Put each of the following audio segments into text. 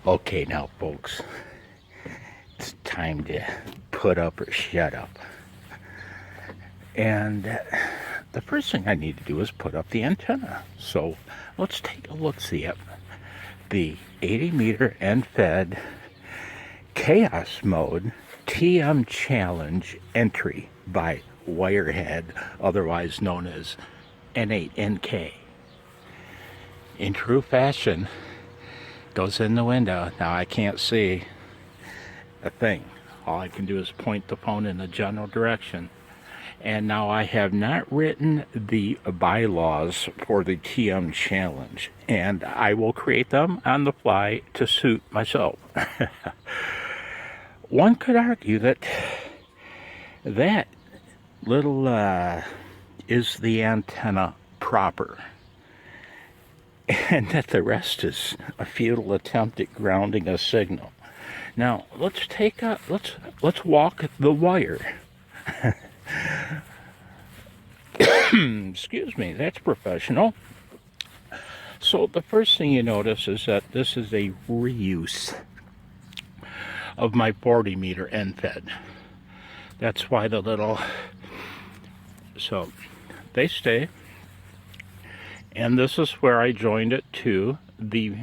Okay, now, folks, it's time to put up or shut up. And the first thing I need to do is put up the antenna. So let's take a look-see at the 80-meter end-fed chaos mode TM challenge entry by Wirehead, otherwise known as N8NK. In true fashion, goes in the window. Now I can't see a thing. All I can do is point the phone in the general direction. And now I have not written the bylaws for the TM challenge, and I will create them on the fly to suit myself. One could argue that that little is the antenna proper, and that the rest is a futile attempt at grounding a signal. Now let's walk the wire. Excuse me, that's professional. So the first thing you notice is that this is a reuse of my 40-meter end fed. That's why the little, so they stay. And this is where I joined it to the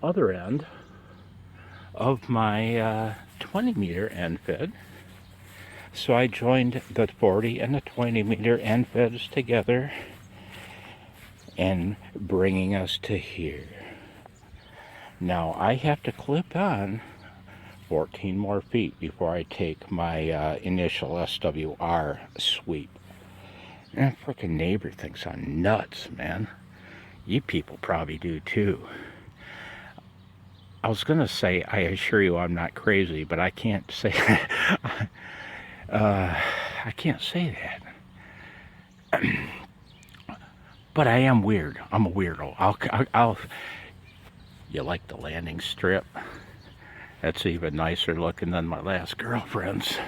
other end of my 20-meter end fed. So I joined the 40 and the 20-meter end feds together and bringing us to here. Now I have to clip on 14 more feet before I take my initial SWR sweep. And that frickin' neighbor thinks I'm nuts, man. You people probably do too. I was gonna say, I assure you I'm not crazy, but I can't say I can't say that. But I am weird. I'm a weirdo. I'll. You like the landing strip? That's even nicer looking than my last girlfriend's.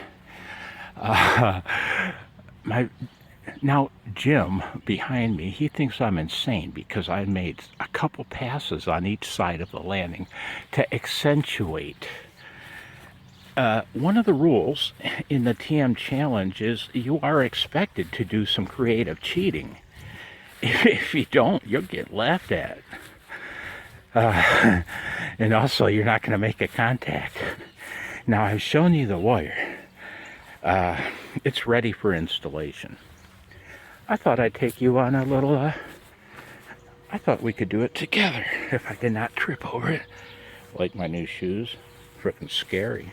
Now Jim behind me, he thinks I'm insane because I made a couple passes on each side of the landing to accentuate. One of the rules in the TM challenge is you are expected to do some creative cheating. If you don't, you'll get laughed at. And also, you're not going to make a contact. Now, I've shown you the wire. It's ready for installation. I thought I'd take you on a little, I thought we could do it together if I did not trip over it. Like my new shoes. Frickin' scary.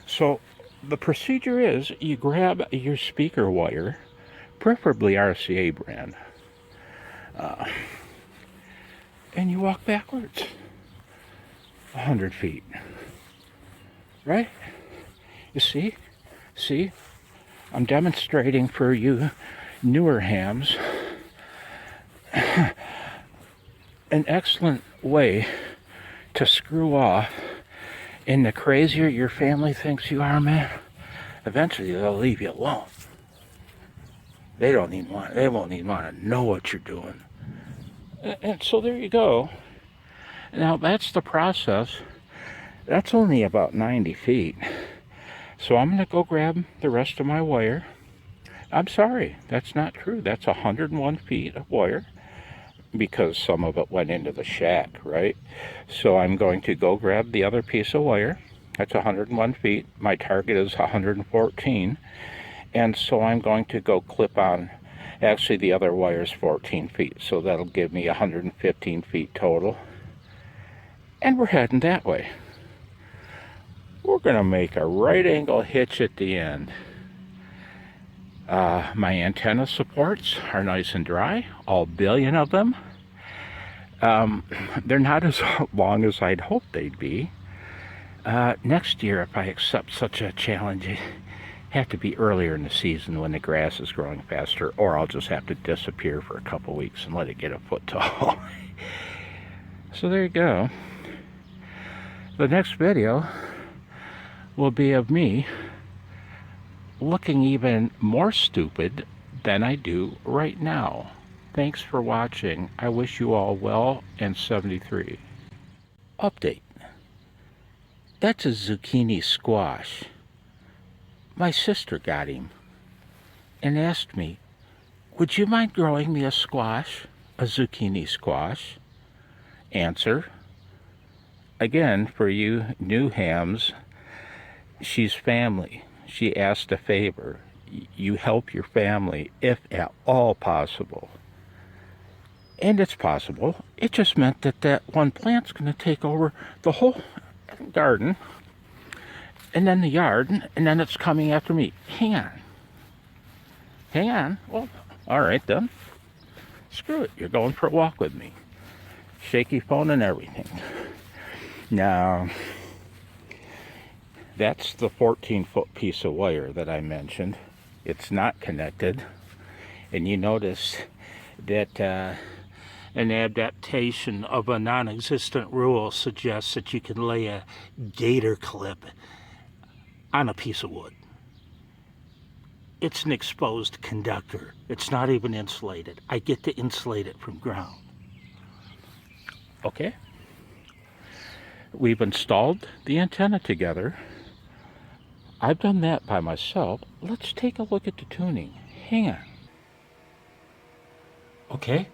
So the procedure is you grab your speaker wire, preferably RCA brand, and you walk backwards 100 feet. Right? You see? See? I'm demonstrating for you newer hams an excellent way to screw off. And the crazier your family thinks you are, man, eventually they'll leave you alone. They won't even want to know what you're doing. And so there you go. Now that's the process. That's only about 90 feet. So I'm going to go grab the rest of my wire. I'm sorry, that's not true. That's 101 feet of wire, because some of it went into the shack, right? So I'm going to go grab the other piece of wire. That's 101 feet. My target is 114. And so I'm going to go clip on, actually the other wire is 14 feet. So that'll give me 115 feet total. And we're heading that way. We're gonna make a right angle hitch at the end. My antenna supports are nice and dry, all billion of them. They're not as long as I'd hoped they'd be. Next year, if I accept such a challenge, it have to be earlier in the season when the grass is growing faster, or I'll just have to disappear for a couple weeks and let it get a foot tall. So there you go. The next video will be of me looking even more stupid than I do right now. Thanks for watching. I wish you all well, and 73. Update. That's a zucchini squash. My sister got him and asked me, would you mind growing me a squash? A zucchini squash? Answer. Again, for you new hams, she's family. She asked a favor. You help your family if at all possible. And it's possible. It just meant that that one plant's going to take over the whole garden, and then the yard, and then it's coming after me. Hang on. Hang on. Well, all right then. Screw it. You're going for a walk with me. Shaky phone and everything. Now, that's the 14-foot piece of wire that I mentioned. It's not connected. And you notice that an adaptation of a non-existent rule suggests that you can lay a gator clip on a piece of wood. It's an exposed conductor. It's not even insulated. I get to insulate it from ground. Okay? We've installed the antenna together. I've done that by myself. Let's take a look at the tuning. Hang on. Okay?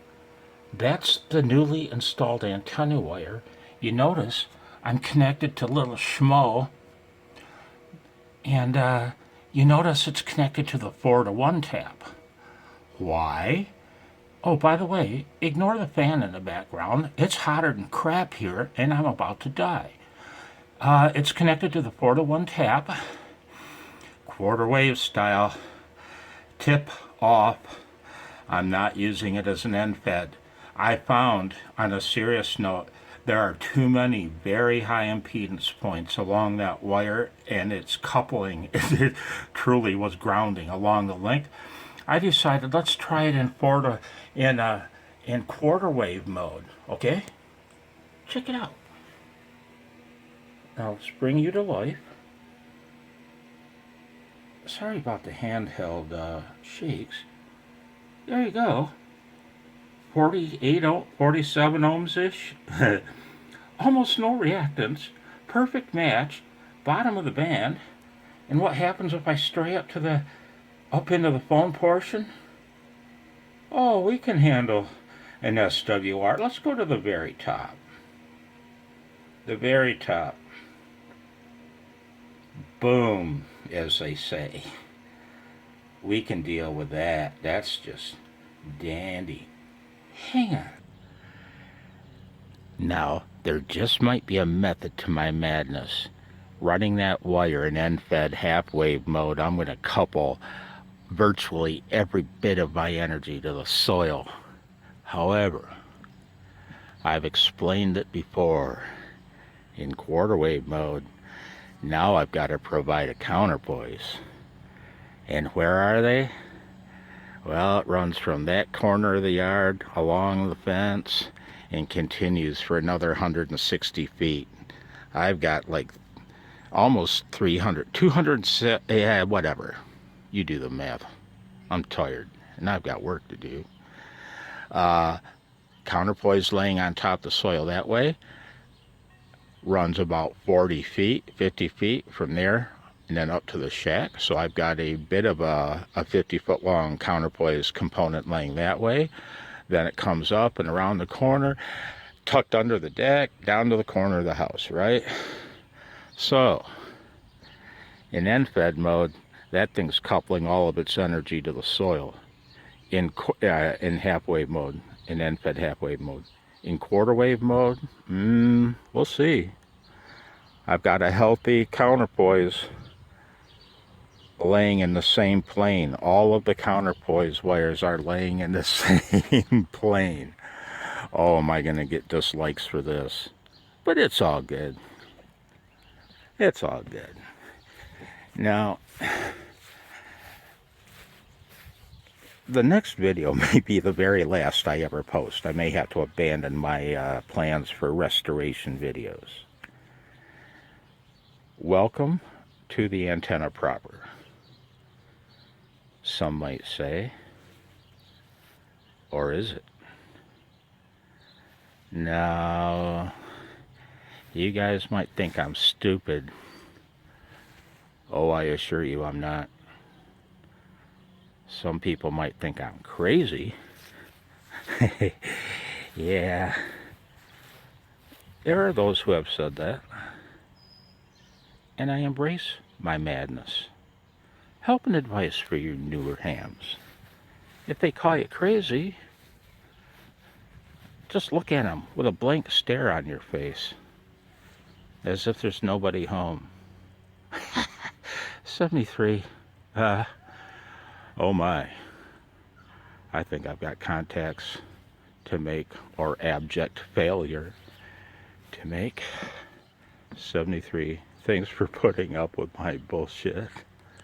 That's the newly installed antenna wire. You notice I'm connected to little Schmo, and you notice it's connected to the 4-to-1 tap. Why? Oh, by the way, ignore the fan in the background. It's hotter than crap here, and I'm about to die. It's connected to the 4-to-1 tap, quarter wave style, tip off. I'm not using it as an end fed. I found, on a serious note, there are too many very high impedance points along that wire, and its coupling it truly was grounding along the length. I decided let's try it in quarter wave mode. Okay, check it out. Now let's bring you to life. Sorry about the handheld shakes. There you go. 47 ohms-ish. Almost no reactance. Perfect match. Bottom of the band. And what happens if I stray up into the phone portion? Oh, we can handle an SWR. Let's go to the very top. The very top. Boom, as they say. We can deal with that. That's just dandy. Hang on. Now, there just might be a method to my madness. Running that wire in end-fed half-wave mode, I'm going to couple virtually every bit of my energy to the soil. However, I've explained it before. In quarter wave mode, now I've got to provide a counterpoise. And where are they? Well, it runs from that corner of the yard along the fence and continues for another 160 feet. I've got like almost 200, yeah, whatever. You do the math. I'm tired and I've got work to do. Counterpoise laying on top of the soil that way runs about 40 feet, 50 feet from there, and then up to the shack. So I've got a bit of a 50-foot long counterpoise component laying that way. Then it comes up and around the corner, tucked under the deck, down to the corner of the house, right? So, in end-fed mode, that thing's coupling all of its energy to the soil. In half-wave mode, in end-fed half-wave mode. In quarter-wave mode, we'll see. I've got a healthy counterpoise laying in the same plane. All of the counterpoise wires are laying in the same plane. Oh, am I going to get dislikes for this? But it's all good. It's all good. Now, the next video may be the very last I ever post. I may have to abandon my plans for restoration videos. Welcome to the antenna proper. Some might say. Or is it? Now, you guys might think I'm stupid. Oh, I assure you I'm not. Some people might think I'm crazy. Yeah. There are those who have said that. And I embrace my madness. Help and advice for you newer hams. If they call you crazy, just look at them with a blank stare on your face, as if there's nobody home. 73. Oh my. I think I've got contacts to make, or abject failure to make. 73. Thanks for putting up with my bullshit.